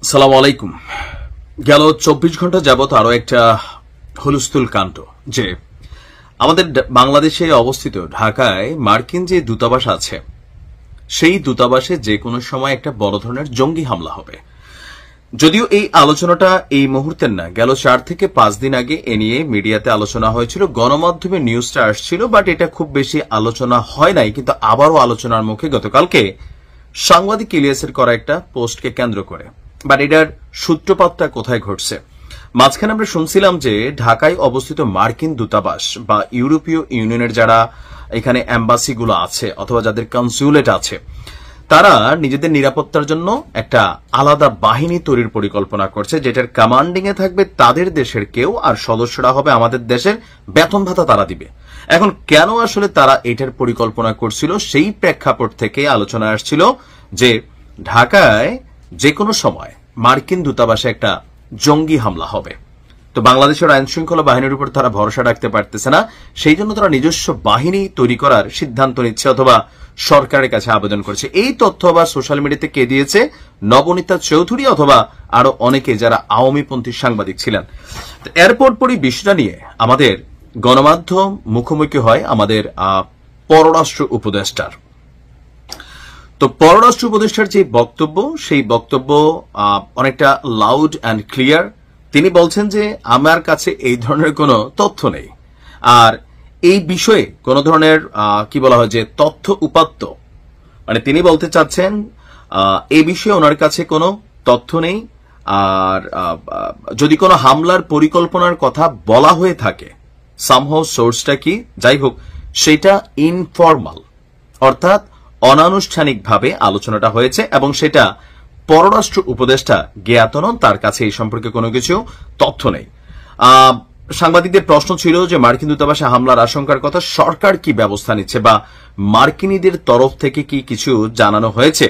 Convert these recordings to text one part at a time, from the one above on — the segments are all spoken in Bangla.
সালাম আলাইকুম। গেল 24 ঘন্টা যাবত আরো একটা হুলস্থুল কাণ্ড যে আমাদের বাংলাদেশে অবস্থিত ঢাকায় মার্কিন যে দূতাবাস আছে সেই দূতাবাসে যে কোনো সময় একটা বড় ধরনের জঙ্গি হামলা হবে। যদিও এই আলোচনাটা এই মুহূর্তের না, গেল 4 থেকে 5 দিন আগে এ নিয়ে মিডিয়াতে আলোচনা হয়েছিল, গণমাধ্যমে নিউজটা আসছিল, বাট এটা খুব বেশি আলোচনা হয় নাই। কিন্তু আবারও আলোচনার মুখে গতকালকে সাংবাদিক ইলিয়াসের করা একটা পোস্টকে কেন্দ্র করে। বাট এটার সূত্রপাতটা কোথায় ঘটছে? মাঝখানে আমরা শুনছিলাম যে ঢাকায় অবস্থিত মার্কিন দূতাবাস বা ইউরোপীয় ইউনিয়নের যারা এখানে এম্বাসিগুলো আছে অথবা যাদের কনসুলেট আছে, তারা নিজেদের নিরাপত্তার জন্য একটা আলাদা বাহিনী তৈরির পরিকল্পনা করছে, যেটার কমান্ডিং এ থাকবে তাদের দেশের কেউ, আর সদস্যরা হবে আমাদের দেশের, বেতন ভাতা তারা দিবে। এখন কেন আসলে তারা এটার পরিকল্পনা করছিল, সেই প্রেক্ষাপট থেকে আলোচনা আসছিল যে ঢাকায় যে কোনো সময় মার্কিন দূতাবাসে একটা জঙ্গি হামলা হবে। তো বাংলাদেশের আইন শৃঙ্খলা বাহিনীর উপর তারা ভরসা রাখতে পারতেছে না, সেই জন্য তারা নিজস্ব বাহিনী তৈরি করার সিদ্ধান্ত নিচ্ছে অথবা সরকারের কাছে আবেদন করছে। এই তথ্য আবার সোশ্যাল মিডিয়াতে কে দিয়েছে? নবনীতা চৌধুরী অথবা আরো অনেকে যারা আওয়ামীপন্থী সাংবাদিক ছিলেন। এরপর পরই বিষয়টা নিয়ে আমাদের গণমাধ্যম মুখোমুখি হয় আমাদের পররাষ্ট্র উপদেষ্টার। তো পররাষ্ট্র উপদেষ্টার যে বক্তব্য, সেই বক্তব্য অনেকটা লাউড অ্যান্ড ক্লিয়ার। তিনি বলছেন যে আমার কাছে এই ধরনের কোনো তথ্য নেই, আর এই বিষয়ে কোন ধরনের কি বলা হয় যে তথ্য উপাত্ত, মানে তিনি বলতে চাচ্ছেন এই বিষয়ে ওনার কাছে কোনো তথ্য নেই। আর যদি কোনো হামলার পরিকল্পনার কথা বলা হয়ে থাকে, সামহাউ সোর্সটা কি যাই হোক, সেটা ইনফরমাল, অর্থাৎ অনানুষ্ঠানিকভাবে আলোচনাটা হয়েছে এবং সেটা পররাষ্ট্র উপদেষ্টা জ্ঞাত নন, তার কাছে এই সম্পর্কে কোনো কিছু তথ্য নেই। সাংবাদিকদের প্রশ্ন ছিল যে মার্কিন দূতাবাসে হামলার আশঙ্কার কথা সরকার কি ব্যবস্থা নিচ্ছে বা মার্কিনীদের তরফ থেকে কি কিছু জানানো হয়েছে।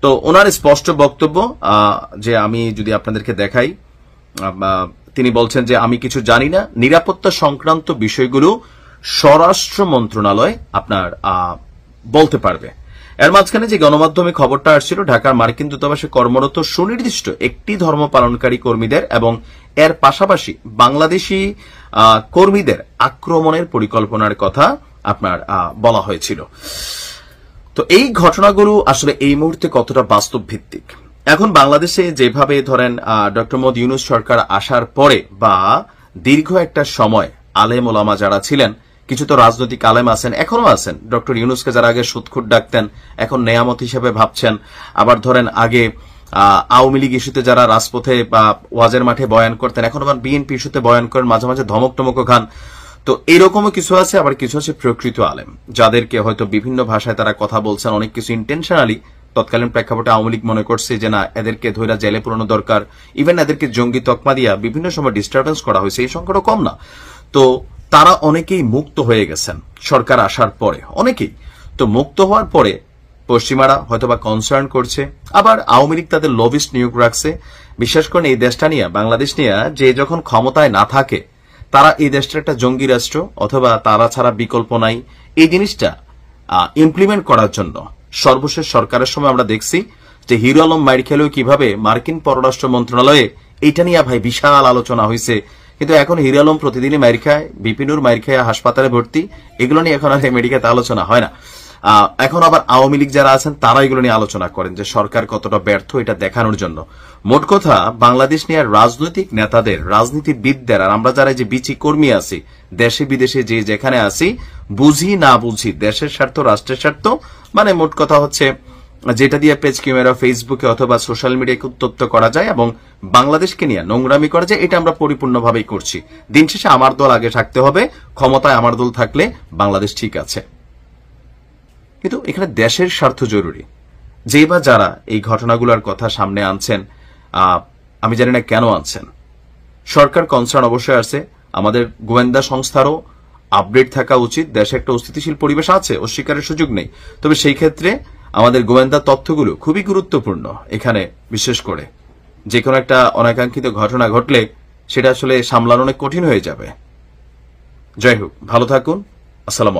তো ওনার স্পষ্ট বক্তব্য যে আমি যদি আপনাদেরকে দেখাই, তিনি বলছেন যে আমি কিছু জানি না, নিরাপত্তা সংক্রান্ত বিষয়গুলো স্বরাষ্ট্র মন্ত্রণালয় আপনার বলতে পারবে। এর মাঝখানে যে গণমাধ্যমে খবরটা আসছিল, ঢাকার মার্কিন দূতাবাসে কর্মরত সুনির্দিষ্ট একটি ধর্ম পালনকারী কর্মীদের এবং এর পাশাপাশি বাংলাদেশি কর্মীদের আক্রমণের পরিকল্পনার কথা আপনার বলা হয়েছিল। তো এই ঘটনাগুলো আসলে এই মুহূর্তে কতটা বাস্তব ভিত্তিক? এখন বাংলাদেশে যেভাবে ধরেন ডক্টর মোহাম্মদ ইউনূস সরকার আসার পরে বা দীর্ঘ একটা সময় আলেম ওলামা যারা ছিলেন, কিছু তো রাজনৈতিক আলেম আছেন, এখনো আছেন, ডক্টর ইউনূসকে যারা আগে সুদখুর ডাকতেন এখন নেয়ামত হিসেবে ভাবছেন। আবার ধরেন আগে আওয়ামী লীগ ইস্যুতে যারা রাজপথে বা ওয়াজের মাঠে বয়ান করতেন, এখন আবার বিএনপি ইস্যুতে বয়ান করেন, মাঝে মাঝে ধমক টমকও খান। তো এরকমও কিছু আছে, আবার কিছু আছে প্রকৃত আলেম, যাদেরকে হয়তো বিভিন্ন ভাষায় তারা কথা বলছেন, অনেক কিছু ইন্টেনশনালি তৎকালীন প্রেক্ষাপটে আওয়ামী লীগ মনে করছে যে না, এদেরকে ধৈরা জেলে পুরানো দরকার, ইভেন এদেরকে জঙ্গি তকমা দিয়া বিভিন্ন সময় ডিস্টারবেন্স করা হয়েছে, এই সংখ্যাটা কম না। তো তারা অনেকেই মুক্ত হয়ে গেছেন সরকার আসার পরে, অনেকেই। তো মুক্ত হওয়ার পরে পশ্চিমারা হয়তোবা কনসার্ন করছে, আবার আওয়ামী লীগ তাদের লবিস্ট নিয়োগ রাখছে। বিশ্বাস করেন এই দেশটা নিয়ে, বাংলাদেশ নিয়ে, যে যখন ক্ষমতায় না থাকে তারা এই দেশটা একটা জঙ্গি রাষ্ট্র অথবা তারা ছাড়া বিকল্প নাই, এই জিনিসটা ইমপ্লিমেন্ট করার জন্য সর্বশেষ সরকারের সময় আমরা দেখছি যে হিরো আলম মাইর খেলেও কিভাবে মার্কিন পররাষ্ট্র মন্ত্রণালয়ে এইটা নিয়ে ভাই বিশাল আলোচনা হয়েছে। কিন্তু এখন হিরো আলম প্রতিদিনই মাইর খায়, বিপিনুর মাইর খায় হাসপাতালে ভর্তি, এগুলো নিয়ে এখন আর আমেরিকাতে আলোচনা হয় না। এখন আবার আওয়ামী লীগ যারা আছেন তারা এগুলো নিয়ে আলোচনা করেন যে সরকার কতটা ব্যর্থ, এটা দেখানোর জন্য। মোট কথা, বাংলাদেশ নিয়ে রাজনৈতিক নেতাদের, রাজনীতিবিদদের, আর আমরা যারা যে বিচি কর্মী আছি দেশে বিদেশে যে যেখানে আছি, বুঝি না বুঝি দেশের স্বার্থ, রাষ্ট্রের স্বার্থ, মানে মোট কথা হচ্ছে যেটা দিয়ে পেজ ক্যামেরা ফেসবুকে অথবা সোশ্যাল মিডিয়াকে উত্তপ্ত করা যায় এবং বাংলাদেশকে নিয়ে নোংরামি করা যায়, এটা আমরা পরিপূর্ণভাবেই করছি। দিন শেষে আমার দল আগে থাকতে হবে, ক্ষমতায় আমার দল থাকলে বাংলাদেশ ঠিক আছে। কিন্তু এখানে দেশের স্বার্থ জরুরি। যে বা যারা এই ঘটনাগুলোর কথা সামনে আনছেন, আমি জানি না কেন আনছেন। সরকার কনসার্ন অবশ্যই আছে, আমাদের গোয়েন্দা সংস্থারও আপডেট থাকা উচিত। দেশে একটা অস্থিতিশীল পরিবেশ আছে, অস্বীকারের সুযোগ নেই, তবে সেই ক্ষেত্রে আমাদের গোয়েন্দা তথ্যগুলো খুবই গুরুত্বপূর্ণ। এখানে বিশেষ করে যে কোনো একটা অনাকাঙ্ক্ষিত ঘটনা ঘটলে সেটা আসলে সামলানো অনেক কঠিন হয়ে যাবে। যাই হোক, ভালো থাকুন। আসসালামু আলাইকুম।